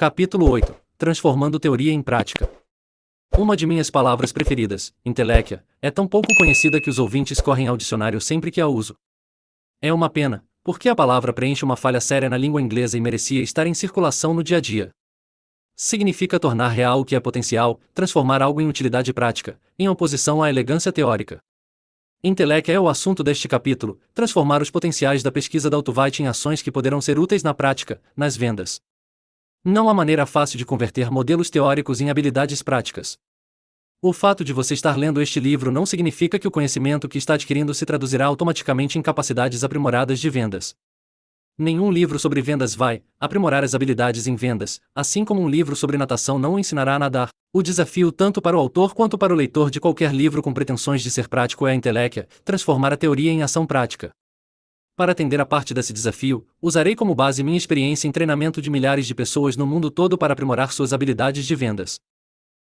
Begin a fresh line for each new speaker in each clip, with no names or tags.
Capítulo 8. Transformando teoria em prática. Uma de minhas palavras preferidas, inteléquia, é tão pouco conhecida que os ouvintes correm ao dicionário sempre que a uso. É uma pena, porque a palavra preenche uma falha séria na língua inglesa e merecia estar em circulação no dia a dia. Significa tornar real o que é potencial, transformar algo em utilidade prática, em oposição à elegância teórica. Inteléquia é o assunto deste capítulo, transformar os potenciais da pesquisa da Altuvait em ações que poderão ser úteis na prática, nas vendas. Não há maneira fácil de converter modelos teóricos em habilidades práticas. O fato de você estar lendo este livro não significa que o conhecimento que está adquirindo se traduzirá automaticamente em capacidades aprimoradas de vendas. Nenhum livro sobre vendas vai aprimorar as habilidades em vendas, assim como um livro sobre natação não o ensinará a nadar. O desafio tanto para o autor quanto para o leitor de qualquer livro com pretensões de ser prático é a inteléquia, transformar a teoria em ação prática. Para atender a parte desse desafio, usarei como base minha experiência em treinamento de milhares de pessoas no mundo todo para aprimorar suas habilidades de vendas.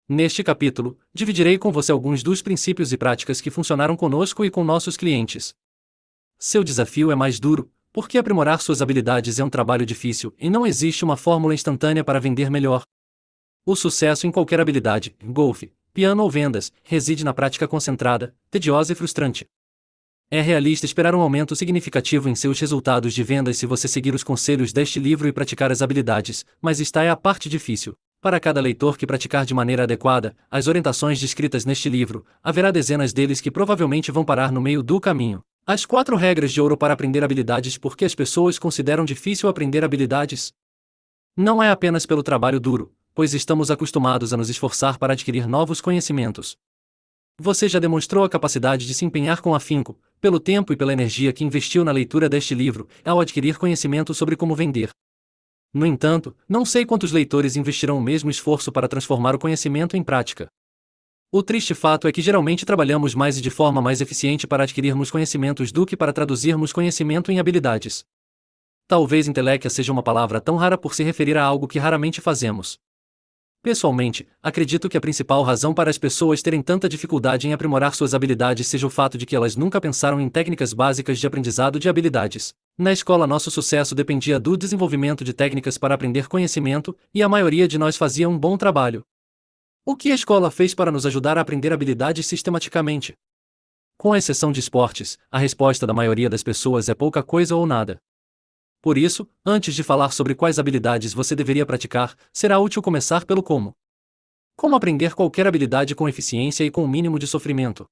Neste capítulo, dividirei com você alguns dos princípios e práticas que funcionaram conosco e com nossos clientes. Seu desafio é mais duro, porque aprimorar suas habilidades é um trabalho difícil e não existe uma fórmula instantânea para vender melhor. O sucesso em qualquer habilidade, golfe, piano ou vendas, reside na prática concentrada, tediosa e frustrante. É realista esperar um aumento significativo em seus resultados de vendas se você seguir os conselhos deste livro e praticar as habilidades, mas esta é a parte difícil. Para cada leitor que praticar de maneira adequada as orientações descritas neste livro, haverá dezenas deles que provavelmente vão parar no meio do caminho. As 4 regras de ouro para aprender habilidades. Por que as pessoas consideram difícil aprender habilidades? Não é apenas pelo trabalho duro, pois estamos acostumados a nos esforçar para adquirir novos conhecimentos. Você já demonstrou a capacidade de se empenhar com afinco, pelo tempo e pela energia que investiu na leitura deste livro, ao adquirir conhecimento sobre como vender. No entanto, não sei quantos leitores investirão o mesmo esforço para transformar o conhecimento em prática. O triste fato é que geralmente trabalhamos mais e de forma mais eficiente para adquirirmos conhecimentos do que para traduzirmos conhecimento em habilidades. Talvez inteléquia seja uma palavra tão rara por se referir a algo que raramente fazemos. Pessoalmente, acredito que a principal razão para as pessoas terem tanta dificuldade em aprimorar suas habilidades seja o fato de que elas nunca pensaram em técnicas básicas de aprendizado de habilidades. Na escola, nosso sucesso dependia do desenvolvimento de técnicas para aprender conhecimento, e a maioria de nós fazia um bom trabalho. O que a escola fez para nos ajudar a aprender habilidades sistematicamente? Com exceção de esportes, a resposta da maioria das pessoas é pouca coisa ou nada. Por isso, antes de falar sobre quais habilidades você deveria praticar, será útil começar pelo como. Como aprender qualquer habilidade com eficiência e com o mínimo de sofrimento?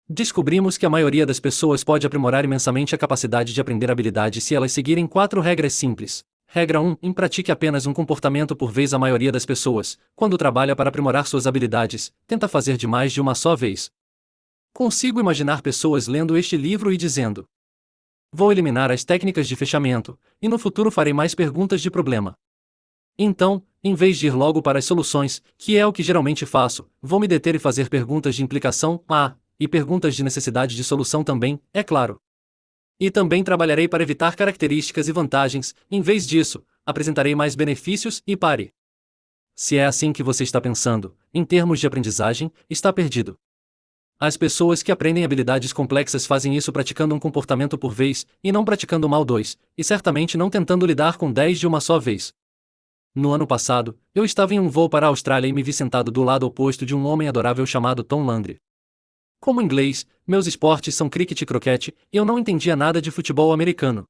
Descobrimos que a maioria das pessoas pode aprimorar imensamente a capacidade de aprender habilidades se elas seguirem 4 regras simples. Regra 1. Pratique apenas um comportamento por vez. A maioria das pessoas, quando trabalha para aprimorar suas habilidades, tenta fazer de mais de uma só vez. Consigo imaginar pessoas lendo este livro e dizendo: vou eliminar as técnicas de fechamento, e no futuro farei mais perguntas de problema. Então, em vez de ir logo para as soluções, que é o que geralmente faço, vou me deter e fazer perguntas de implicação, e perguntas de necessidade de solução também, é claro. E também trabalharei para evitar características e vantagens. Em vez disso, apresentarei mais benefícios e pare. Se é assim que você está pensando, em termos de aprendizagem, está perdido. As pessoas que aprendem habilidades complexas fazem isso praticando um comportamento por vez, e não praticando mal 2, e certamente não tentando lidar com 10 de uma só vez. No ano passado, eu estava em um voo para a Austrália e me vi sentado do lado oposto de um homem adorável chamado Tom Landry. Como inglês, meus esportes são cricket e croquete, eu não entendia nada de futebol americano.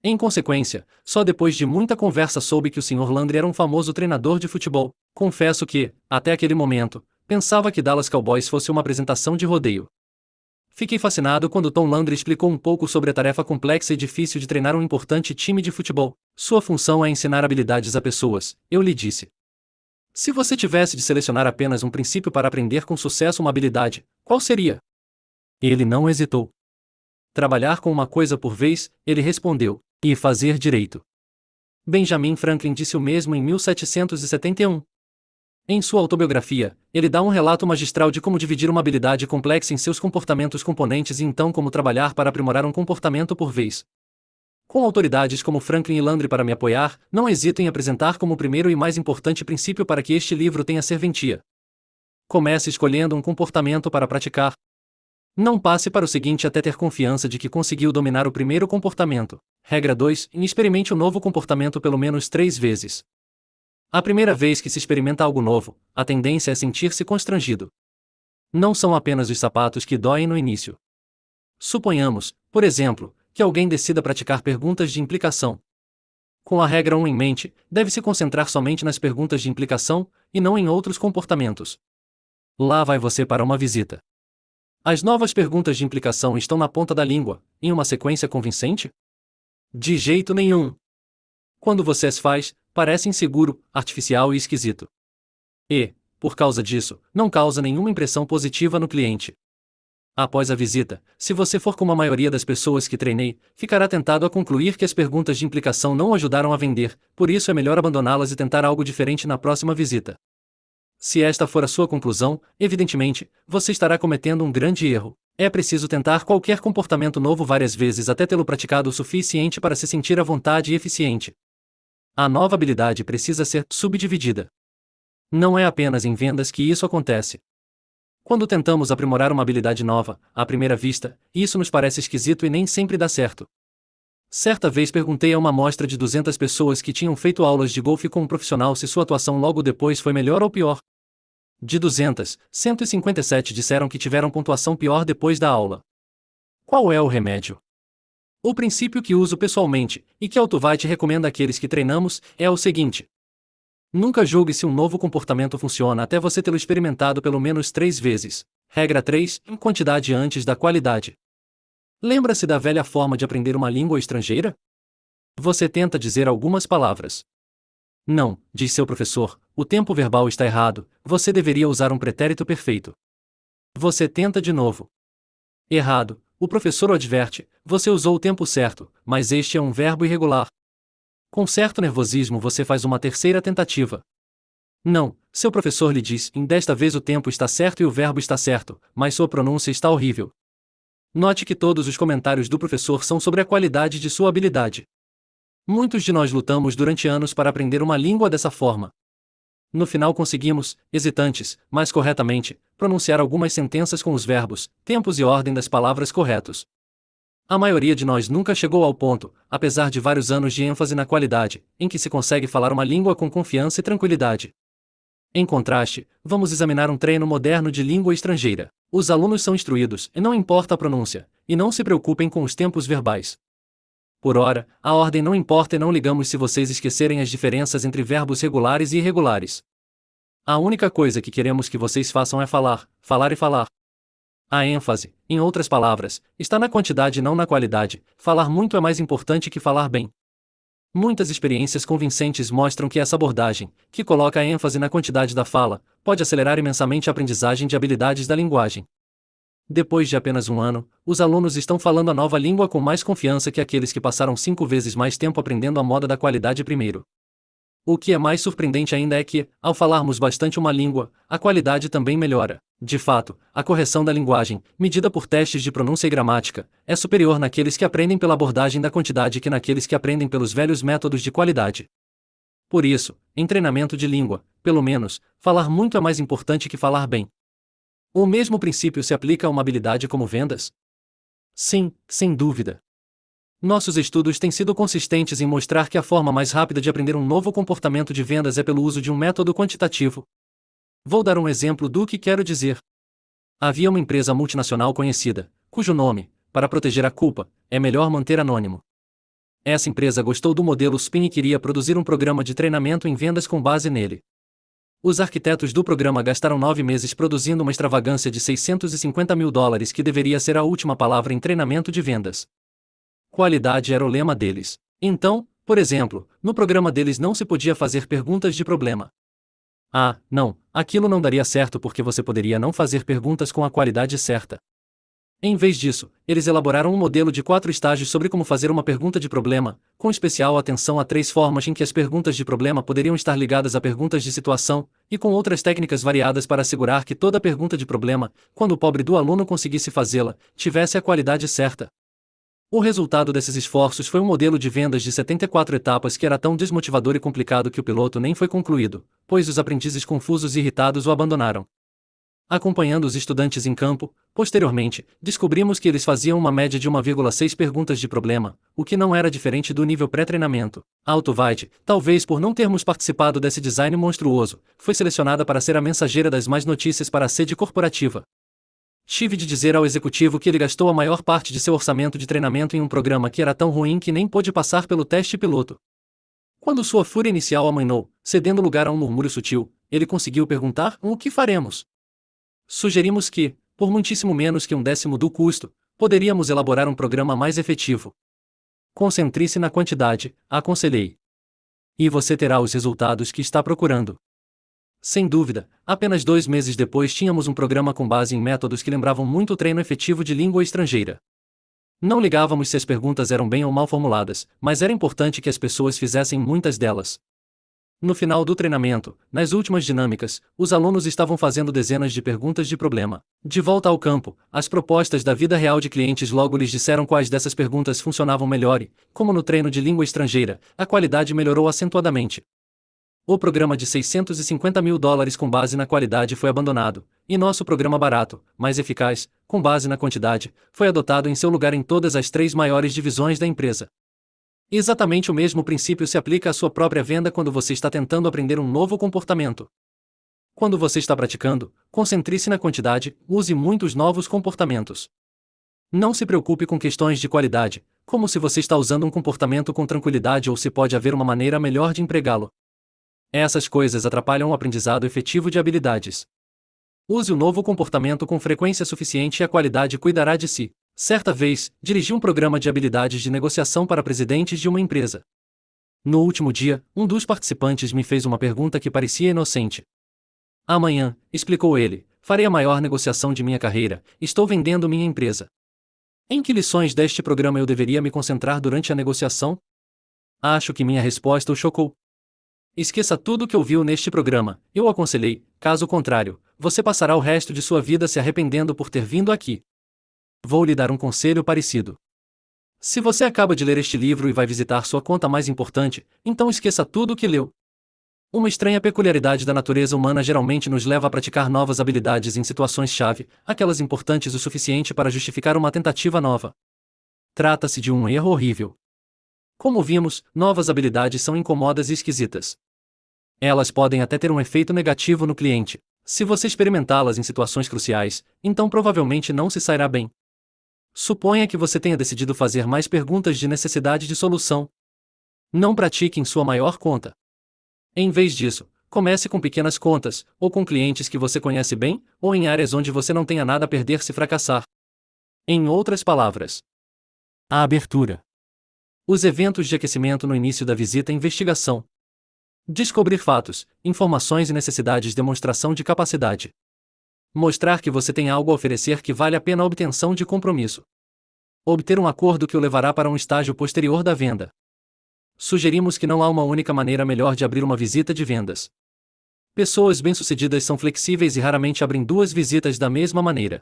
Em consequência, só depois de muita conversa soube que o Sr. Landry era um famoso treinador de futebol. Confesso que, até aquele momento, pensava que Dallas Cowboys fosse uma apresentação de rodeio. Fiquei fascinado quando Tom Landry explicou um pouco sobre a tarefa complexa e difícil de treinar um importante time de futebol. Sua função é ensinar habilidades a pessoas, eu lhe disse. Se você tivesse de selecionar apenas um princípio para aprender com sucesso uma habilidade, qual seria? Ele não hesitou. Trabalhar com uma coisa por vez, ele respondeu, e fazer direito. Benjamin Franklin disse o mesmo em 1771. Em sua autobiografia, ele dá um relato magistral de como dividir uma habilidade complexa em seus comportamentos componentes e então como trabalhar para aprimorar um comportamento por vez. Com autoridades como Franklin e Landry para me apoiar, não hesito em apresentar como o primeiro e mais importante princípio para que este livro tenha serventia. Comece escolhendo um comportamento para praticar. Não passe para o seguinte até ter confiança de que conseguiu dominar o primeiro comportamento. Regra 2. Experimente o novo comportamento pelo menos 3 vezes. A primeira vez que se experimenta algo novo, a tendência é sentir-se constrangido. Não são apenas os sapatos que doem no início. Suponhamos, por exemplo, que alguém decida praticar perguntas de implicação. Com a regra 1 em mente, deve se concentrar somente nas perguntas de implicação, e não em outros comportamentos. Lá vai você para uma visita. As novas perguntas de implicação estão na ponta da língua, em uma sequência convincente? De jeito nenhum. Quando você as faz, parece inseguro, artificial e esquisito. E, por causa disso, não causa nenhuma impressão positiva no cliente. Após a visita, se você for como a maioria das pessoas que treinei, ficará tentado a concluir que as perguntas de implicação não o ajudaram a vender, por isso é melhor abandoná-las e tentar algo diferente na próxima visita. Se esta for a sua conclusão, evidentemente, você estará cometendo um grande erro. É preciso tentar qualquer comportamento novo várias vezes até tê-lo praticado o suficiente para se sentir à vontade e eficiente. A nova habilidade precisa ser subdividida. Não é apenas em vendas que isso acontece. Quando tentamos aprimorar uma habilidade nova, à primeira vista, isso nos parece esquisito e nem sempre dá certo. Certa vez perguntei a uma amostra de 200 pessoas que tinham feito aulas de golfe com um profissional se sua atuação logo depois foi melhor ou pior. De 200, 157 disseram que tiveram pontuação pior depois da aula. Qual é o remédio? O princípio que uso pessoalmente, e que Altovite recomenda àqueles que treinamos, é o seguinte. Nunca julgue se um novo comportamento funciona até você tê-lo experimentado pelo menos 3 vezes. Regra 3, quantidade antes da qualidade. Lembra-se da velha forma de aprender uma língua estrangeira? Você tenta dizer algumas palavras. Não, diz seu professor, o tempo verbal está errado, você deveria usar um pretérito perfeito. Você tenta de novo. Errado, o professor o adverte, você usou o tempo certo, mas este é um verbo irregular. Com certo nervosismo você faz uma terceira tentativa. Não, seu professor lhe diz, desta vez o tempo está certo e o verbo está certo, mas sua pronúncia está horrível. Note que todos os comentários do professor são sobre a qualidade de sua habilidade. Muitos de nós lutamos durante anos para aprender uma língua dessa forma. No final conseguimos, hesitantes, mas corretamente, pronunciar algumas sentenças com os verbos, tempos e ordem das palavras corretos. A maioria de nós nunca chegou ao ponto, apesar de vários anos de ênfase na qualidade, em que se consegue falar uma língua com confiança e tranquilidade. Em contraste, vamos examinar um treino moderno de língua estrangeira. Os alunos são instruídos, e não importa a pronúncia, e não se preocupem com os tempos verbais. Por ora, a ordem não importa e não ligamos se vocês esquecerem as diferenças entre verbos regulares e irregulares. A única coisa que queremos que vocês façam é falar, falar e falar. A ênfase, em outras palavras, está na quantidade e não na qualidade. Falar muito é mais importante que falar bem. Muitas experiências convincentes mostram que essa abordagem, que coloca a ênfase na quantidade da fala, pode acelerar imensamente a aprendizagem de habilidades da linguagem. Depois de apenas um ano, os alunos estão falando a nova língua com mais confiança que aqueles que passaram 5 vezes mais tempo aprendendo a moda da qualidade primeiro. O que é mais surpreendente ainda é que, ao falarmos bastante uma língua, a qualidade também melhora. De fato, a correção da linguagem, medida por testes de pronúncia e gramática, é superior naqueles que aprendem pela abordagem da quantidade que naqueles que aprendem pelos velhos métodos de qualidade. Por isso, em treinamento de língua, pelo menos, falar muito é mais importante que falar bem. O mesmo princípio se aplica a uma habilidade como vendas? Sim, sem dúvida. Nossos estudos têm sido consistentes em mostrar que a forma mais rápida de aprender um novo comportamento de vendas é pelo uso de um método quantitativo. Vou dar um exemplo do que quero dizer. Havia uma empresa multinacional conhecida, cujo nome, para proteger a culpa, é melhor manter anônimo. Essa empresa gostou do modelo SPIN e queria produzir um programa de treinamento em vendas com base nele. Os arquitetos do programa gastaram 9 meses produzindo uma extravagância de $650 mil que deveria ser a última palavra em treinamento de vendas. Qualidade era o lema deles. Então, por exemplo, no programa deles não se podia fazer perguntas de problema. Ah, não, aquilo não daria certo porque você poderia não fazer perguntas com a qualidade certa. Em vez disso, eles elaboraram um modelo de 4 estágios sobre como fazer uma pergunta de problema, com especial atenção a 3 formas em que as perguntas de problema poderiam estar ligadas a perguntas de situação, e com outras técnicas variadas para assegurar que toda pergunta de problema, quando o pobre do aluno conseguisse fazê-la, tivesse a qualidade certa. O resultado desses esforços foi um modelo de vendas de 74 etapas que era tão desmotivador e complicado que o piloto nem foi concluído, pois os aprendizes confusos e irritados o abandonaram. Acompanhando os estudantes em campo, posteriormente, descobrimos que eles faziam uma média de 1,6 perguntas de problema, o que não era diferente do nível pré-treinamento. A Autovite, talvez por não termos participado desse design monstruoso, foi selecionada para ser a mensageira das más notícias para a sede corporativa. Tive de dizer ao executivo que ele gastou a maior parte de seu orçamento de treinamento em um programa que era tão ruim que nem pôde passar pelo teste piloto. Quando sua fúria inicial amainou, cedendo lugar a um murmúrio sutil, ele conseguiu perguntar: o que faremos? Sugerimos que, por muitíssimo menos que 1/10 do custo, poderíamos elaborar um programa mais efetivo. Concentre-se na quantidade, aconselhei. E você terá os resultados que está procurando. Sem dúvida, apenas 2 meses depois tínhamos um programa com base em métodos que lembravam muito o treino efetivo de língua estrangeira. Não ligávamos se as perguntas eram bem ou mal formuladas, mas era importante que as pessoas fizessem muitas delas. No final do treinamento, nas últimas dinâmicas, os alunos estavam fazendo dezenas de perguntas de problema. De volta ao campo, as propostas da vida real de clientes logo lhes disseram quais dessas perguntas funcionavam melhor e, como no treino de língua estrangeira, a qualidade melhorou acentuadamente. O programa de $650 mil com base na qualidade foi abandonado, e nosso programa barato, mais eficaz, com base na quantidade, foi adotado em seu lugar em todas as 3 maiores divisões da empresa. Exatamente o mesmo princípio se aplica à sua própria venda quando você está tentando aprender um novo comportamento. Quando você está praticando, concentre-se na quantidade, use muitos novos comportamentos. Não se preocupe com questões de qualidade, como se você está usando um comportamento com tranquilidade ou se pode haver uma maneira melhor de empregá-lo. Essas coisas atrapalham o aprendizado efetivo de habilidades. Use o novo comportamento com frequência suficiente e a qualidade cuidará de si. Certa vez, dirigi um programa de habilidades de negociação para presidentes de uma empresa. No último dia, um dos participantes me fez uma pergunta que parecia inocente. Amanhã, explicou ele, farei a maior negociação de minha carreira, estou vendendo minha empresa. Em que lições deste programa eu deveria me concentrar durante a negociação? Acho que minha resposta o chocou. Esqueça tudo o que ouviu neste programa, eu aconselhei, caso contrário, você passará o resto de sua vida se arrependendo por ter vindo aqui. Vou lhe dar um conselho parecido. Se você acaba de ler este livro e vai visitar sua conta mais importante, então esqueça tudo o que leu. Uma estranha peculiaridade da natureza humana geralmente nos leva a praticar novas habilidades em situações-chave, aquelas importantes o suficiente para justificar uma tentativa nova. Trata-se de um erro horrível. Como vimos, novas habilidades são incômodas e esquisitas. Elas podem até ter um efeito negativo no cliente. Se você experimentá-las em situações cruciais, então provavelmente não se sairá bem. Suponha que você tenha decidido fazer mais perguntas de necessidade de solução. Não pratique em sua maior conta. Em vez disso, comece com pequenas contas, ou com clientes que você conhece bem, ou em áreas onde você não tenha nada a perder se fracassar. Em outras palavras, a abertura. Os eventos de aquecimento no início da visita e investigação. Descobrir fatos, informações e necessidades, demonstração de capacidade. Mostrar que você tem algo a oferecer que vale a pena a obtenção de compromisso. Obter um acordo que o levará para um estágio posterior da venda. Sugerimos que não há uma única maneira melhor de abrir uma visita de vendas. Pessoas bem-sucedidas são flexíveis e raramente abrem 2 visitas da mesma maneira.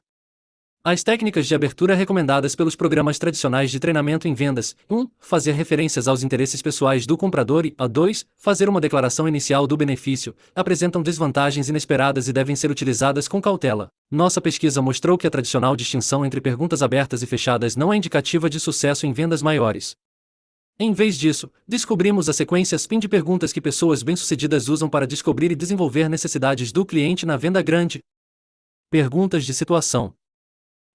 As técnicas de abertura recomendadas pelos programas tradicionais de treinamento em vendas: 1. Fazer referências aos interesses pessoais do comprador e 2. Fazer uma declaração inicial do benefício, apresentam desvantagens inesperadas e devem ser utilizadas com cautela. Nossa pesquisa mostrou que a tradicional distinção entre perguntas abertas e fechadas não é indicativa de sucesso em vendas maiores. Em vez disso, descobrimos a sequência SPIN de perguntas que pessoas bem-sucedidas usam para descobrir e desenvolver necessidades do cliente na venda grande. Perguntas de situação.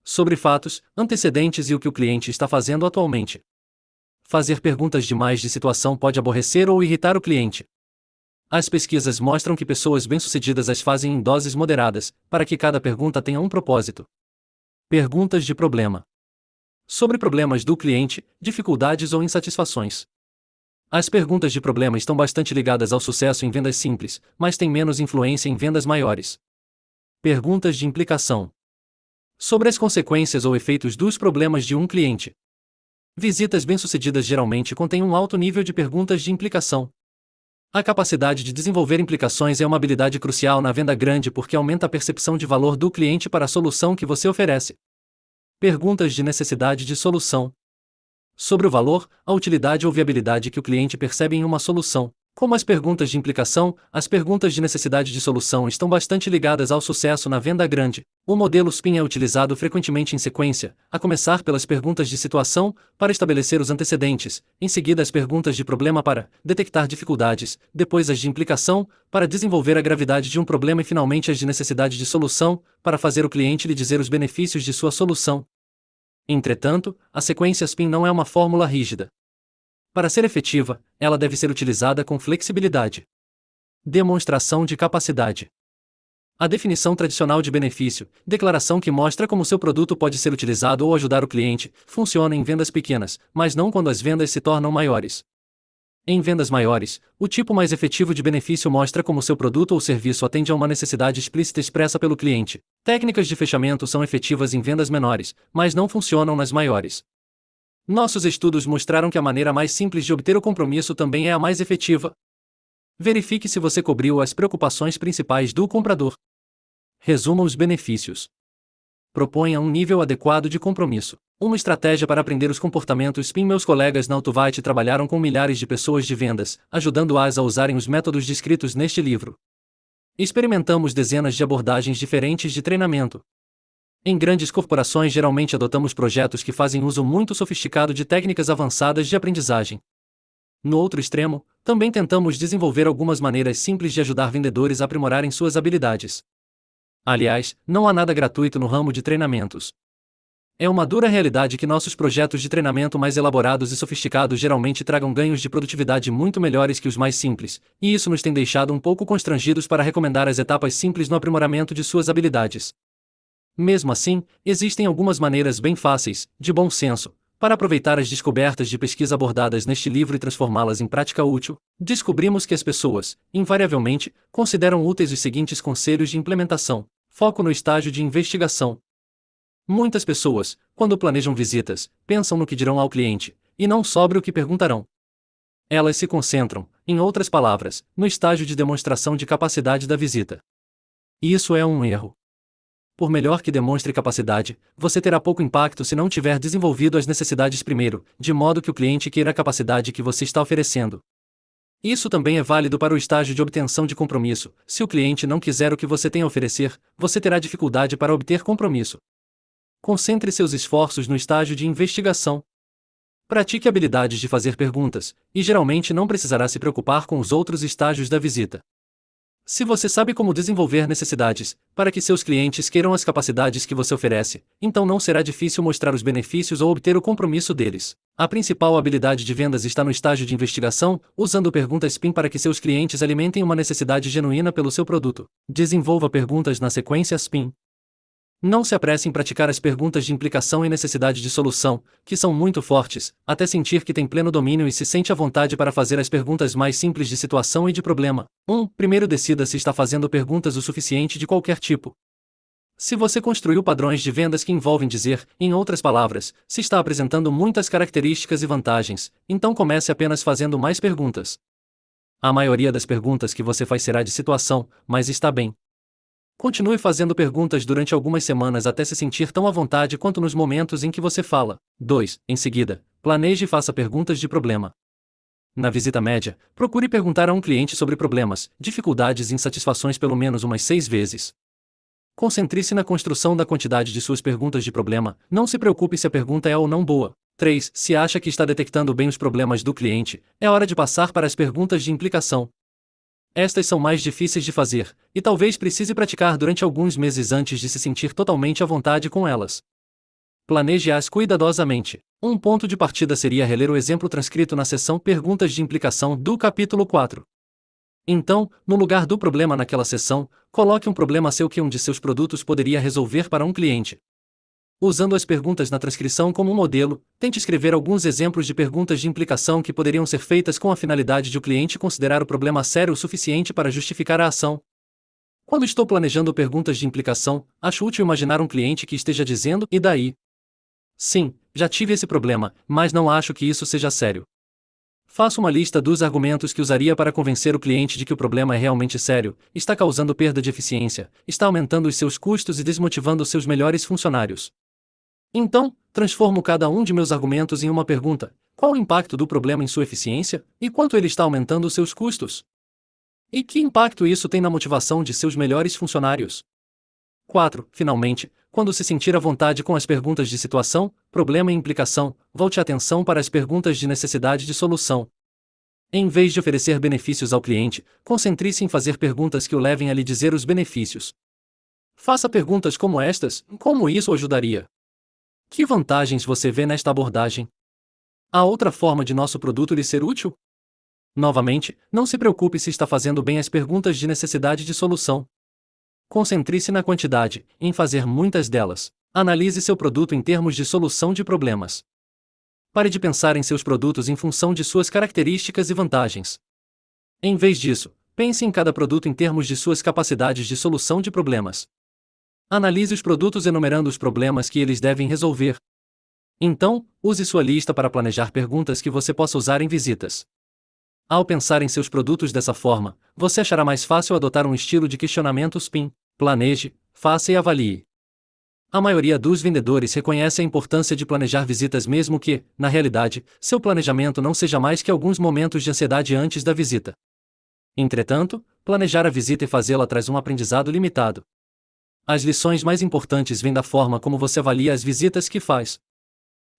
Sobre fatos, antecedentes e o que o cliente está fazendo atualmente. Fazer perguntas demais de situação pode aborrecer ou irritar o cliente. As pesquisas mostram que pessoas bem-sucedidas as fazem em doses moderadas, para que cada pergunta tenha um propósito. Perguntas de problema. Sobre problemas do cliente, dificuldades ou insatisfações. As perguntas de problema estão bastante ligadas ao sucesso em vendas simples, mas têm menos influência em vendas maiores. Perguntas de implicação. Sobre as consequências ou efeitos dos problemas de um cliente. Visitas bem-sucedidas geralmente contêm um alto nível de perguntas de implicação. A capacidade de desenvolver implicações é uma habilidade crucial na venda grande porque aumenta a percepção de valor do cliente para a solução que você oferece. Perguntas de necessidade de solução. Sobre o valor, a utilidade ou viabilidade que o cliente percebe em uma solução. Como as perguntas de implicação, as perguntas de necessidade de solução estão bastante ligadas ao sucesso na venda grande. O modelo SPIN é utilizado frequentemente em sequência, a começar pelas perguntas de situação, para estabelecer os antecedentes, em seguida as perguntas de problema para detectar dificuldades, depois as de implicação, para desenvolver a gravidade de um problema e finalmente as de necessidade de solução, para fazer o cliente lhe dizer os benefícios de sua solução. Entretanto, a sequência SPIN não é uma fórmula rígida. Para ser efetiva, ela deve ser utilizada com flexibilidade. Demonstração de capacidade. A definição tradicional de benefício, declaração que mostra como seu produto pode ser utilizado ou ajudar o cliente, funciona em vendas pequenas, mas não quando as vendas se tornam maiores. Em vendas maiores, o tipo mais efetivo de benefício mostra como seu produto ou serviço atende a uma necessidade explícita expressa pelo cliente. Técnicas de fechamento são efetivas em vendas menores, mas não funcionam nas maiores. Nossos estudos mostraram que a maneira mais simples de obter o compromisso também é a mais efetiva. Verifique se você cobriu as preocupações principais do comprador. Resuma os benefícios. Proponha um nível adequado de compromisso. Uma estratégia para aprender os comportamentos SPIN. Meus colegas na Altuvite trabalharam com milhares de pessoas de vendas, ajudando-as a usarem os métodos descritos neste livro. Experimentamos dezenas de abordagens diferentes de treinamento. Em grandes corporações geralmente adotamos projetos que fazem uso muito sofisticado de técnicas avançadas de aprendizagem. No outro extremo, também tentamos desenvolver algumas maneiras simples de ajudar vendedores a aprimorarem suas habilidades. Aliás, não há nada gratuito no ramo de treinamentos. É uma dura realidade que nossos projetos de treinamento mais elaborados e sofisticados geralmente tragam ganhos de produtividade muito melhores que os mais simples, e isso nos tem deixado um pouco constrangidos para recomendar as etapas simples no aprimoramento de suas habilidades. Mesmo assim, existem algumas maneiras bem fáceis, de bom senso, para aproveitar as descobertas de pesquisa abordadas neste livro e transformá-las em prática útil. Descobrimos que as pessoas, invariavelmente, consideram úteis os seguintes conselhos de implementação. Foco no estágio de investigação. Muitas pessoas, quando planejam visitas, pensam no que dirão ao cliente, e não sobre o que perguntarão. Elas se concentram, em outras palavras, no estágio de demonstração de capacidade da visita. Isso é um erro. Por melhor que demonstre capacidade, você terá pouco impacto se não tiver desenvolvido as necessidades primeiro, de modo que o cliente queira a capacidade que você está oferecendo. Isso também é válido para o estágio de obtenção de compromisso. Se o cliente não quiser o que você tem a oferecer, você terá dificuldade para obter compromisso. Concentre seus esforços no estágio de investigação. Pratique habilidades de fazer perguntas, e geralmente não precisará se preocupar com os outros estágios da visita. Se você sabe como desenvolver necessidades, para que seus clientes queiram as capacidades que você oferece, então não será difícil mostrar os benefícios ou obter o compromisso deles. A principal habilidade de vendas está no estágio de investigação, usando perguntas SPIN para que seus clientes alimentem uma necessidade genuína pelo seu produto. Desenvolva perguntas na sequência SPIN. Não se apresse em praticar as perguntas de implicação e necessidade de solução, que são muito fortes, até sentir que tem pleno domínio e se sente à vontade para fazer as perguntas mais simples de situação e de problema. Primeiro decida se está fazendo perguntas o suficiente de qualquer tipo. Se você construiu padrões de vendas que envolvem dizer, em outras palavras, se está apresentando muitas características e vantagens, então comece apenas fazendo mais perguntas. A maioria das perguntas que você faz será de situação, mas está bem. Continue fazendo perguntas durante algumas semanas até se sentir tão à vontade quanto nos momentos em que você fala. 2. Em seguida, planeje e faça perguntas de problema. Na visita média, procure perguntar a um cliente sobre problemas, dificuldades e insatisfações pelo menos umas 6 vezes. Concentre-se na construção da quantidade de suas perguntas de problema, não se preocupe se a pergunta é ou não boa. 3. Se acha que está detectando bem os problemas do cliente, é hora de passar para as perguntas de implicação. Estas são mais difíceis de fazer, e talvez precise praticar durante alguns meses antes de se sentir totalmente à vontade com elas. Planeje-as cuidadosamente. Um ponto de partida seria reler o exemplo transcrito na seção Perguntas de Implicação do capítulo 4. Então, no lugar do problema naquela seção, coloque um problema seu que um de seus produtos poderia resolver para um cliente. Usando as perguntas na transcrição como um modelo, tente escrever alguns exemplos de perguntas de implicação que poderiam ser feitas com a finalidade de o cliente considerar o problema sério o suficiente para justificar a ação. Quando estou planejando perguntas de implicação, acho útil imaginar um cliente que esteja dizendo: "E daí? Sim, já tive esse problema, mas não acho que isso seja sério." Faça uma lista dos argumentos que usaria para convencer o cliente de que o problema é realmente sério, está causando perda de eficiência, está aumentando os seus custos e desmotivando seus melhores funcionários. Então, transformo cada um de meus argumentos em uma pergunta: qual Qual o impacto do problema em sua eficiência, e quanto ele está aumentando seus custos? E que impacto isso tem na motivação de seus melhores funcionários? 4. Finalmente, quando se sentir à vontade com as perguntas de situação, problema e implicação, volte a atenção para as perguntas de necessidade de solução. Em vez de oferecer benefícios ao cliente, concentre-se em fazer perguntas que o levem a lhe dizer os benefícios. Faça perguntas como estas: como isso o ajudaria? Que vantagens você vê nesta abordagem? Há outra forma de nosso produto lhe ser útil? Novamente, não se preocupe se está fazendo bem as perguntas de necessidade de solução. Concentre-se na quantidade, em fazer muitas delas. Analise seu produto em termos de solução de problemas. Pare de pensar em seus produtos em função de suas características e vantagens. Em vez disso, pense em cada produto em termos de suas capacidades de solução de problemas. Analise os produtos enumerando os problemas que eles devem resolver. Então, use sua lista para planejar perguntas que você possa usar em visitas. Ao pensar em seus produtos dessa forma, você achará mais fácil adotar um estilo de questionamento SPIN. Planeje, faça e avalie. A maioria dos vendedores reconhece a importância de planejar visitas mesmo que, na realidade, seu planejamento não seja mais que alguns momentos de ansiedade antes da visita. Entretanto, planejar a visita e fazê-la traz um aprendizado limitado. As lições mais importantes vêm da forma como você avalia as visitas que faz.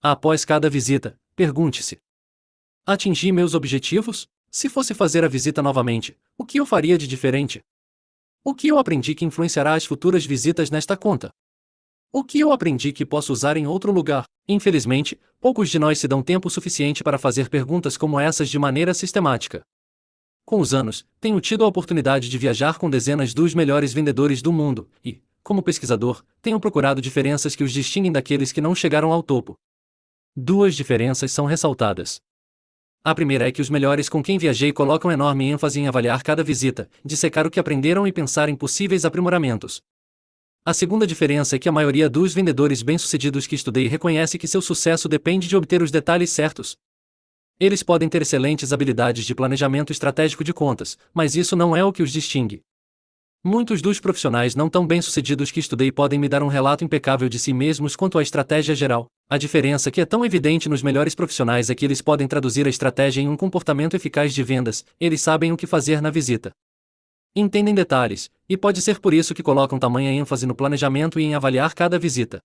Após cada visita, pergunte-se: atingi meus objetivos? Se fosse fazer a visita novamente, o que eu faria de diferente? O que eu aprendi que influenciará as futuras visitas nesta conta? O que eu aprendi que posso usar em outro lugar? Infelizmente, poucos de nós se dão tempo suficiente para fazer perguntas como essas de maneira sistemática. Com os anos, tenho tido a oportunidade de viajar com dezenas dos melhores vendedores do mundo e, como pesquisador, tenho procurado diferenças que os distinguem daqueles que não chegaram ao topo. Duas diferenças são ressaltadas. A primeira é que os melhores com quem viajei colocam enorme ênfase em avaliar cada visita, dissecar o que aprenderam e pensar em possíveis aprimoramentos. A segunda diferença é que a maioria dos vendedores bem-sucedidos que estudei reconhece que seu sucesso depende de obter os detalhes certos. Eles podem ter excelentes habilidades de planejamento estratégico de contas, mas isso não é o que os distingue. Muitos dos profissionais não tão bem-sucedidos que estudei podem me dar um relato impecável de si mesmos quanto à estratégia geral. A diferença que é tão evidente nos melhores profissionais é que eles podem traduzir a estratégia em um comportamento eficaz de vendas, eles sabem o que fazer na visita. Entendem detalhes, e pode ser por isso que colocam tamanha ênfase no planejamento e em avaliar cada visita.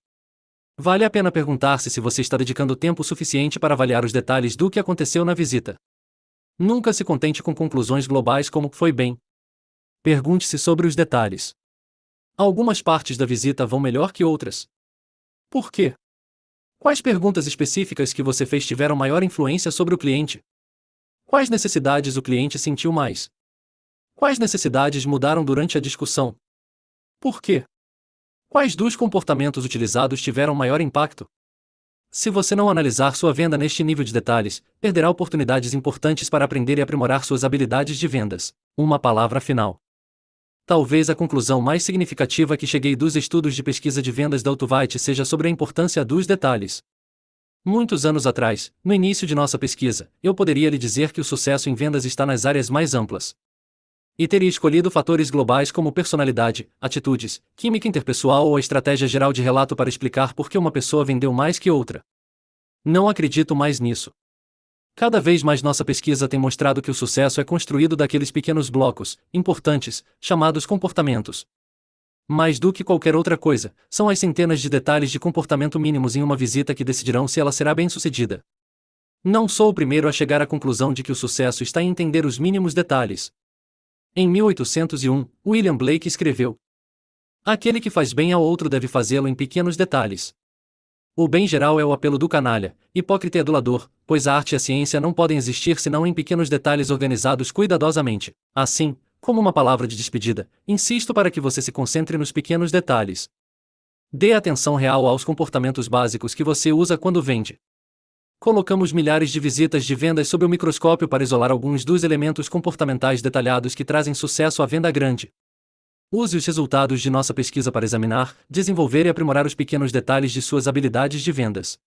Vale a pena perguntar-se se você está dedicando tempo suficiente para avaliar os detalhes do que aconteceu na visita. Nunca se contente com conclusões globais como "foi bem". Pergunte-se sobre os detalhes. Algumas partes da visita vão melhor que outras. Por quê? Quais perguntas específicas que você fez tiveram maior influência sobre o cliente? Quais necessidades o cliente sentiu mais? Quais necessidades mudaram durante a discussão? Por quê? Quais dos comportamentos utilizados tiveram maior impacto? Se você não analisar sua venda neste nível de detalhes, perderá oportunidades importantes para aprender e aprimorar suas habilidades de vendas. Uma palavra final. Talvez a conclusão mais significativa que cheguei dos estudos de pesquisa de vendas da Autovite seja sobre a importância dos detalhes. Muitos anos atrás, no início de nossa pesquisa, eu poderia lhe dizer que o sucesso em vendas está nas áreas mais amplas. E teria escolhido fatores globais como personalidade, atitudes, química interpessoal ou a estratégia geral de relato para explicar por que uma pessoa vendeu mais que outra. Não acredito mais nisso. Cada vez mais nossa pesquisa tem mostrado que o sucesso é construído daqueles pequenos blocos, importantes, chamados comportamentos. Mais do que qualquer outra coisa, são as centenas de detalhes de comportamento mínimos em uma visita que decidirão se ela será bem-sucedida. Não sou o primeiro a chegar à conclusão de que o sucesso está em entender os mínimos detalhes. Em 1801, William Blake escreveu: aquele que faz bem ao outro deve fazê-lo em pequenos detalhes. O bem geral é o apelo do canalha, hipócrita e adulador, pois a arte e a ciência não podem existir senão em pequenos detalhes organizados cuidadosamente. Assim, como uma palavra de despedida, insisto para que você se concentre nos pequenos detalhes. Dê atenção real aos comportamentos básicos que você usa quando vende. Colocamos milhares de visitas de vendas sob o microscópio para isolar alguns dos elementos comportamentais detalhados que trazem sucesso à venda grande. Use os resultados de nossa pesquisa para examinar, desenvolver e aprimorar os pequenos detalhes de suas habilidades de vendas.